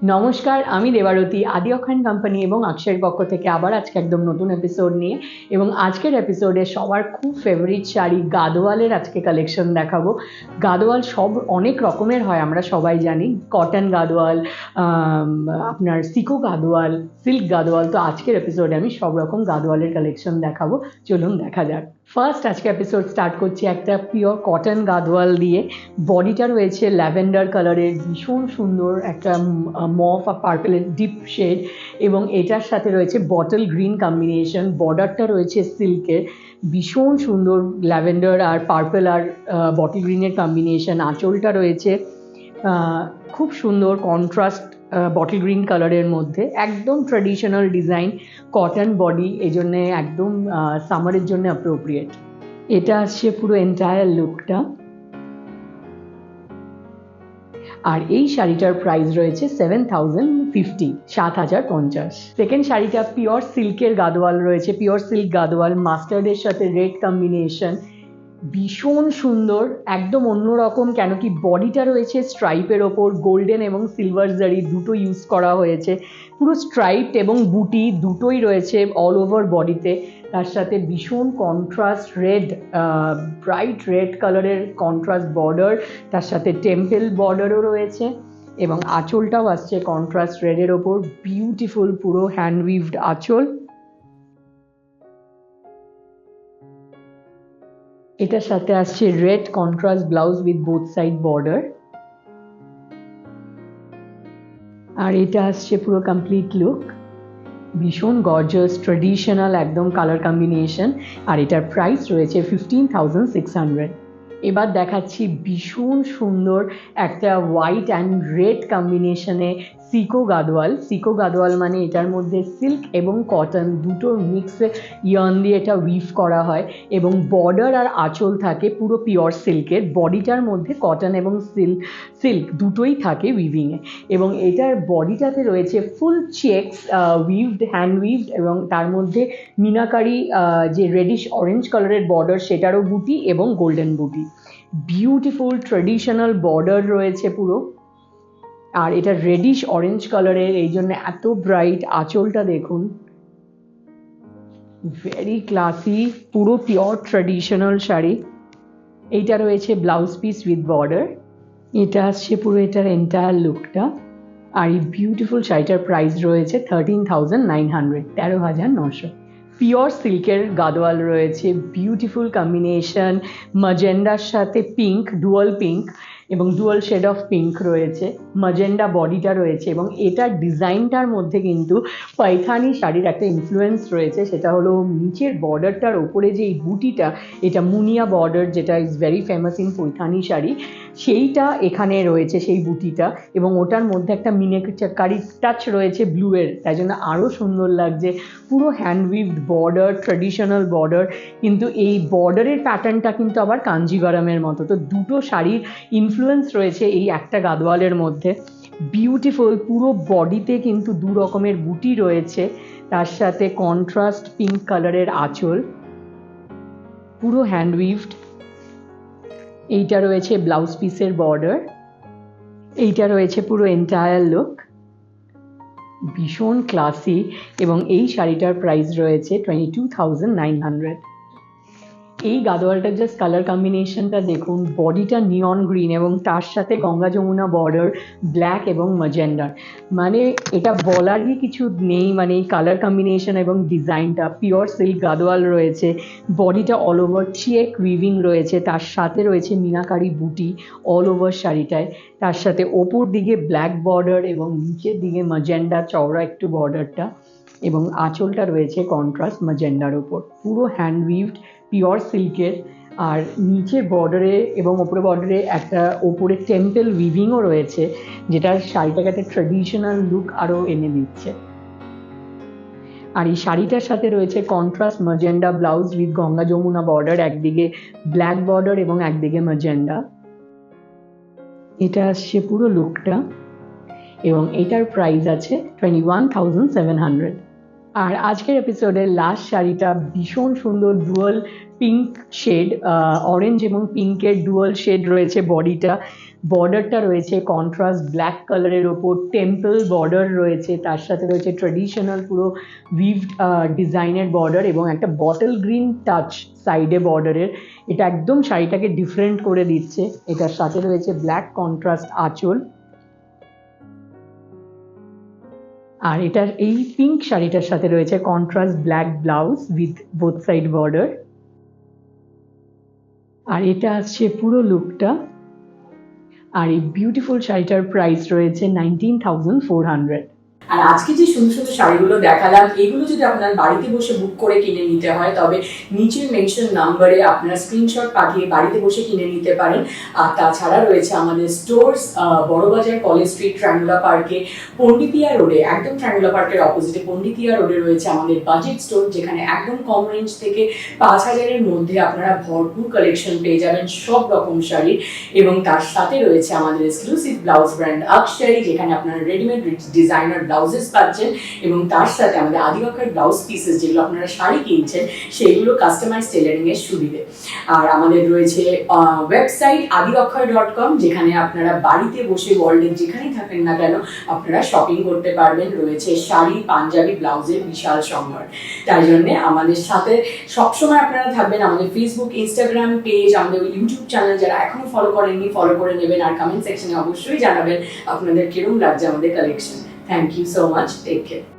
নমস্কার, আমি দেবারতী আদি অখান কোম্পানি এবং অক্ষয়ের পক্ষ থেকে আবার আজকে একদম নতুন এপিসোড নিয়ে এবং আজকের এপিসোডে সবার খুব ফেভারিট শাড়ি গাদোয়ালের আজকে কালেকশন দেখাবো। গাদোয়াল সব অনেক রকমের হয়, আমরা সবাই জানি। কটন গাদোয়াল, আপনার সিকো গাদোয়াল, সিল্ক গাদোয়াল। তো আজকের এপিসোডে আমি সব রকম গাদোয়ালের কালেকশন দেখাবো, চলুন দেখা যাক। ফার্স্ট আজকে এপিসোড স্টার্ট করছি একটা পিওর কটন গাদোয়াল দিয়ে। বডিটা রয়েছে ল্যাভেন্ডার কালারের, ভীষণ সুন্দর একটা মফ আর পার্পেলের ডিপ শেড, এবং এটার সাথে রয়েছে বটল গ্রিন কম্বিনেশন। বর্ডারটা রয়েছে সিল্কের, ভীষণ সুন্দর ল্যাভেন্ডার আর পার্পেল আর বটল গ্রিনের কম্বিনেশন। আঁচলটা রয়েছে খুব সুন্দর কন্ট্রাস্ট বটল গ্রিন কালারের মধ্যে, একদম ট্র্যাডিশনাল ডিজাইন, কটন বডি, এই জন্যে একদম সামারের জন্য অ্যাপ্রোপ্রিয়েট। এটা আসছে পুরো এন্টায়ার লুকটা। আর এই শাড়িটার প্রাইস রয়েছে 7,050, 7,050। সেকেন্ড শাড়িটা পিওর সিল্কের গাদোয়াল রয়েছে, পিওর সিল্ক গাদোয়াল, মাস্টার্ডের সাথে রেড কম্বিনেশন, ভীষণ সুন্দর, একদম অন্যরকম। কেন কি বডিটা রয়েছে স্ট্রাইপের ওপর, গোল্ডেন এবং সিলভার জারি দুটো ইউজ করা হয়েছে, পুরো স্ট্রাইপড এবং বুটি দুটোই রয়েছে অল ওভার বডিতে। তার সাথে ভীষণ কন্ট্রাস্ট রেড, ব্রাইট রেড কালারের কন্ট্রাস্ট বর্ডার, তার সাথে টেম্পল বর্ডারও রয়েছে, এবং আঁচলটাও আসছে কন্ট্রাস্ট রেডের ওপর, বিউটিফুল পুরো হ্যান্ড উইভড আঁচল। এটার সাথে আসছে red contrast blouse with both side border. আর এটা আসছে পুরো কমপ্লিট লুক, ভীষণ গর্জাস ট্রেডিশনাল একদম কালার কম্বিনেশন। আর এটার প্রাইস রয়েছে 15,600। এবার দেখাচ্ছি ভীষণ সুন্দর একটা হোয়াইট অ্যান্ড রেড কম্বিনেশনে সিকো গাদোয়াল। সিকো গাদোয়াল মানে এটার মধ্যে সিল্ক এবং কটন দুটোর মিক্সে ইয়ার্ন দিয়ে এটা উইভ করা হয়, এবং বর্ডার আর আঁচল থাকে পুরো পিওর সিল্কের। বডিটার মধ্যে কটন এবং সিল্ক দুটোই থাকে উইভিংয়ে, এবং এটার বডিটাতে রয়েছে ফুল চেকস উইভড, হ্যান্ড উইভড, এবং তার মধ্যে মিনাকারি যে রেডিশ অরেঞ্জ কালারের বর্ডার সেটারও বুটি এবং গোল্ডেন বুটি। বিউটিফুল ট্রেডিশনাল বর্ডার রয়েছে পুরো, আর এটা রেডিশ অরেঞ্জ কালারের, এই জন্য এত ব্রাইট। আঁচলটা দেখুন, ভেরি ক্লাসি, পুরো পিওর ট্রেডিশনাল শাড়ি। এইটা রয়েছে ব্লাউজ পিস উইথ বর্ডার। এটা আসছে পুরো এটার এন্টায়ার লুকটা। আর এই বিউটিফুল শাড়িটার প্রাইস রয়েছে 13,900, 13,900। পিওর সিল্কের গাদোয়াল রয়েছে, বিউটিফুল কম্বিনেশন, ম্যাজেন্ডার সাথে পিঙ্ক, ডুয়াল পিঙ্ক এবং ডুয়াল শেড অফ পিঙ্ক রয়েছে, ম্যাজেন্ডা বডিটা রয়েছে, এবং এটার ডিজাইনটার মধ্যে কিন্তু পাইথানি শাড়ির একটা ইনফ্লুয়েন্স রয়েছে। সেটা হলো নিচের বর্ডারটার ওপরে যে এই বুটিটা, এটা মুনিয়া বর্ডার, যেটা is very famous in Paithani sari, সেইটা এখানে রয়েছে সেই বুটিটা, এবং ওটার মধ্যে একটা মিনাকারি টাচ রয়েছে ব্লুয়ের, তাই জন্য আরও সুন্দর লাগছে। পুরো হ্যান্ড উইভড বর্ডার, ট্র্যাডিশনাল বর্ডার, কিন্তু এই বর্ডারের প্যাটার্নটা কিন্তু আবার কাঞ্জিভারামের মতো। তো দুটো শাড়ির ইনফ্লুয়েন্স রয়েছে এই একটা গাদোয়ালের মধ্যে। বিউটিফুল, পুরো বডিতে কিন্তু দু রকমের বুটি রয়েছে, তার সাথে কন্ট্রাস্ট পিঙ্ক কালারের আঁচল, পুরো হ্যান্ড উইভড। এইটা রয়েছে ব্লাউজ পিসের বর্ডার। এইটা রয়েছে পুরো এন্টায়ার লুক, ভীষণ ক্লাসি, এবং এই শাড়িটার প্রাইস রয়েছে 22,900। এই গাদোয়ালটার জাস্ট কালার কম্বিনেশনটা দেখুন, বডিটা নিয়ন গ্রিন এবং তার সাথে গঙ্গা যমুনা বর্ডার, ব্ল্যাক এবং ম্যাজেন্ডার, মানে এটা বলারই কিছু নেই। মানে এই কালার কম্বিনেশন এবং ডিজাইনটা, পিওর সিল্ক গাদোয়াল রয়েছে, বডিটা অল ওভার চেক উইভিং রয়েছে, তার সাথে রয়েছে মিনাকারি বুটি অল ওভার শাড়িটায়, তার সাথে ওপর দিকে ব্ল্যাক বর্ডার এবং নিচের দিকে ম্যাজেন্ডা চওড়া একটু বর্ডারটা, এবং আঁচলটা রয়েছে কন্ট্রাস্ট ম্যাজেন্ডার ওপর, পুরো হ্যান্ড উইভড পিওর সিল্কের। আর নিচের বর্ডারে এবং ওপরে বর্ডারে একটা ওপরে টেম্পল উইভিংও রয়েছে, যেটা শাড়িটাকে একটা ট্রেডিশনাল লুক আরও এনে দিচ্ছে। আর এই শাড়িটার সাথে রয়েছে contrast magenta blouse with Ganga Jamuna border, একদিকে ব্ল্যাক বর্ডার এবং একদিকে ম্যাজেন্ডা। এটা আসছে পুরো লুকটা, এবং এটার প্রাইস আছে 21,700। আর আজকের এপিসোডের লাস্ট শাড়িটা ভীষণ সুন্দর ডুয়াল পিঙ্ক শেড, অরেঞ্জ এবং পিঙ্কের ডুয়াল শেড রয়েছে বডিটা। বর্ডারটা রয়েছে কন্ট্রাস্ট ব্ল্যাক কালারের ওপর, টেম্পল বর্ডার রয়েছে, তার সাথে রয়েছে ট্রেডিশনাল পুরো উইভড ডিজাইনের বর্ডার এবং একটা বটল গ্রিন টাচ সাইডে বর্ডারের। এটা একদম শাড়িটাকে ডিফারেন্ট করে দিচ্ছে। এটার সাথে রয়েছে ব্ল্যাক কন্ট্রাস্ট আঁচল। আর এটার এই পিঙ্ক শাড়িটার সাথে রয়েছে contrast black blouse with both side border. আর এটা আসছে পুরো লুকটা। আর এই বিউটিফুল শাড়িটার প্রাইস রয়েছে 19,400। আর আজকে যে সুন্দর সুন্দর শাড়িগুলো দেখালাম, এগুলো যদি আপনার বাড়িতে বসে বুক করে কিনে নিতে হয় তবে নিচের মেনশন নাম্বারে আপনারা স্ক্রিনশট পাঠিয়ে বাড়িতে বসে কিনে নিতে পারেন। আর তাছাড়া রয়েছে আমাদের stores Burrabazar college street triangular পার্কে, পন্ডিতিয়া রোডে, একদম ট্রায়াঙ্গুলার পার্কের অপোজিটে পন্ডিতিয়া রোডে রয়েছে আমাদের বাজেট স্টোর, যেখানে একদম কম রেঞ্জ থেকে 5,000-এর মধ্যে আপনারা ভরপুর কালেকশন পেয়ে যাবেন সব রকম শাড়ির। এবং তার সাথে রয়েছে আমাদের এক্সক্লুসিভ ব্লাউজ ব্র্যান্ড আকশারি, যেখানে আপনারা রেডিমেড ডিজাইনার ব্লাউজেস পাচ্ছেন এবং তার সাথে আমাদের আদিবাকার ব্লাউজ পিসেস যেগুলো আপনারা শাড়ি কিনছেন সেগুলো কাস্টমাইজ টেলারিং এর সুবিধে। আর আমাদের রয়েছে ওয়েবসাইট adivakkar.com, যেখানে আপনারা বাড়িতে বসে ওয়ার্ল্ডের যেখানেই থাকেন না কেন আপনারা শপিং করতে পারবেন। রয়েছে শাড়ি, পাঞ্জাবি, ব্লাউজের বিশাল সম্ভার। তাই জন্য আমাদের সাথে সবসময় আপনারা থাকবেন। আমাদের ফেসবুক, ইনস্টাগ্রাম পেজ, আমাদের ইউটিউব চ্যানেল যারা এখনো ফলো করেননি ফলো করে নেবেন। আর কমেন্ট সেকশনে অবশ্যই জানাবেন আপনাদের কিরকম লাগছে আমাদের collection. Thank you so much. Take care.